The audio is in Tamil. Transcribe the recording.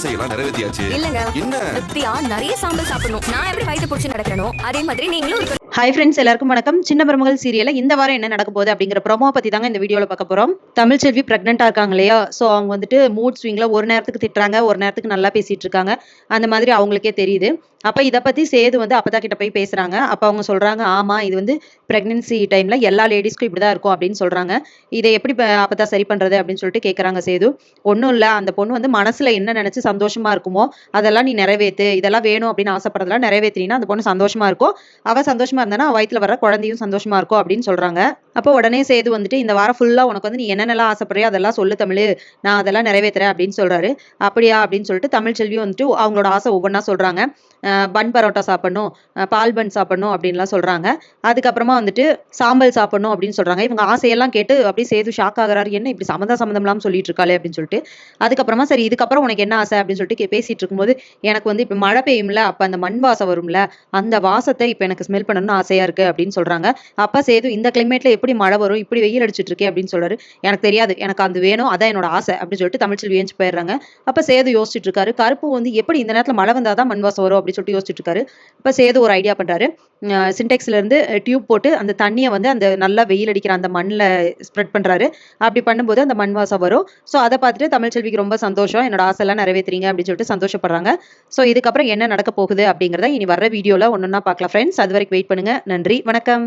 ஆசையெல்லாம் நிறைவேற்றியாச்சு. இல்லங்க என்ன திருப்தியா நிறைய சாம்பல் சாப்பிடணும். நான் எப்படி வயிற்று பிடிச்சி நடக்கிறனோ அதே மாதிரி நீங்களும் ஹாய் ஃப்ரெண்ட்ஸ், எல்லாருக்கும் வணக்கம். சின்ன மருமகள் சீரியல்ல இந்த வாரம் என்ன நடக்க போகுது அப்படிங்கிற ப்ரோமோ பத்தி தாங்க இந்த வீடியோல பார்க்க போறோம். தமிழ் செல்வி பிரெக்னெண்டா இருக்காங்க இல்லையா, ஸோ அவங்க வந்துட்டு மூட் ஸ்விங்ல ஒரு நேரத்துக்கு திட்டுறாங்க, ஒரு நேரத்துக்கு நல்லா பேசிட்டு இருக்காங்க. அந்த மாதிரி அவங்களுக்கே தெரியுது. அப்ப இதை பத்தி சேது வந்து அப்பதா கிட்ட போய் பேசுறாங்க. அப்ப அவங்க சொல்றாங்க, ஆமா இது வந்து பிரெக்னன்சி டைம்ல எல்லா லேடிஸ்க்கும் இப்படிதான் இருக்கும் அப்படின்னு சொல்றாங்க. இதை எப்படி அப்பதா சரி பண்றது அப்படின்னு சொல்லிட்டு கேட்கறாங்க சேது. ஒன்றும் இல்லை, அந்த பொண்ணு வந்து மனசுல என்ன நினைச்சு சந்தோஷமா இருக்குமோ அதெல்லாம் நீ நிறைவேற்று, இதெல்லாம் வேணும் அப்படின்னு ஆசைப்படுறதெல்லாம் நிறைவேற்றினா அந்த பொண்ணு சந்தோஷமா இருக்கும். அவ சந்தோஷமா இருந்தா வயிற்றுல வர குழந்தையும் சந்தோஷமா இருக்கும் அப்படின்னு சொல்றாங்க. அப்போ உடனே சேது வந்துட்டு இந்த வாரம் ஃபுல்லா உனக்கு வந்து நீ என்னென்னலாம் ஆசைப்படுறியோ அதெல்லாம் சொல்லு தமிழ், நான் அதெல்லாம் நிறைவேற்றுறேன் அப்படின்னு சொல்றாரு. அப்படியா அப்படின்னு சொல்லிட்டு தமிழ் செல்வி வந்துட்டு அவங்களோட ஆசை ஒவ்வொன்றா சொல்றாங்க. பன் பரோட்டா சாப்பிடணும், பால் பன் சாப்பிடணும் அப்படின்லாம் சொல்றாங்க. அதுக்கப்புறமா வந்துட்டு சாம்பல் சாப்பிடணும் அப்படின்னு சொல்றாங்க. இவங்க ஆசையெல்லாம் கேட்டு அப்படியே சேது ஷாக் ஆகுறாரு. என்ன இப்படி சம்மந்தம்லாம் சொல்லிட்டு இருக்காளே அப்படின்னு சொல்லிட்டு. அதுக்கப்புறமா சரி இதுக்கப்புறம் உனக்கு என்ன ஆசை அப்படின்னு சொல்லிட்டு பேசிட்டு இருக்கும்போது, எனக்கு வந்து இப்ப மழை பெய்யும்ல, அப்ப அந்த மண் வாசம் வரும்ல, அந்த வாசத்தை இப்ப எனக்கு ஸ்மெல் பண்ணணும்னு ஆசையா இருக்கு அப்படின்னு சொல்றாங்க. அப்ப சேது இந்த கிளைமேட்ல எப்படி மழை வரும், இப்படி வெயில் அடிச்சிட்டு இருக்கே அப்படின்னு சொல்றாரு. எனக்கு தெரியாது, எனக்கு அது வேணும், அதான் என்னோட ஆசை அப்படின்னு சொல்லிட்டு தமிழ்ச்செல்வி ஏஞ்சி போயிடுறாங்க. அப்ப சேது யோசிச்சுட்டு இருக்காரு. கருப்பு வந்து எப்படி இந்த நேரத்துல மழை வந்தாதான் மண் வாசம் வரும் அப்படின்னு சொல்லிட்டு யோசிச்சுட்டு இருக்காரு. இப்ப சேது ஒரு ஐடியா பண்றாரு. சின்டெக்ஸ்ல இருந்து டியூப் போட்டு அந்த தண்ணியை வந்து அந்த நல்லா வெயில் அடிக்கிற அந்த மண்ணில் ஸ்ப்ரெட் பண்றாரு. அப்படி பண்ணும்போது அந்த மண் வாசம் வரும். ஸோ அதை பார்த்துட்டு தமிழ்ச்செல்விக்கு ரொம்ப சந்தோஷம், என்னோட ஆசை எல்லாம் நிறைவேற்றுறீங்க அப்படின்னு சொல்லிட்டு சந்தோஷப்படுறாங்க. ஸோ இதுக்கப்புறம் என்ன நடக்க போகுது அப்படிங்கிறத இனி வர்ற வீடியோல ஒன்னொன்னா பார்க்கலாம் ஃப்ரெண்ட்ஸ். அது வரைக்கும் வெயிட் பண்ணுங்க. நன்றி, வணக்கம்.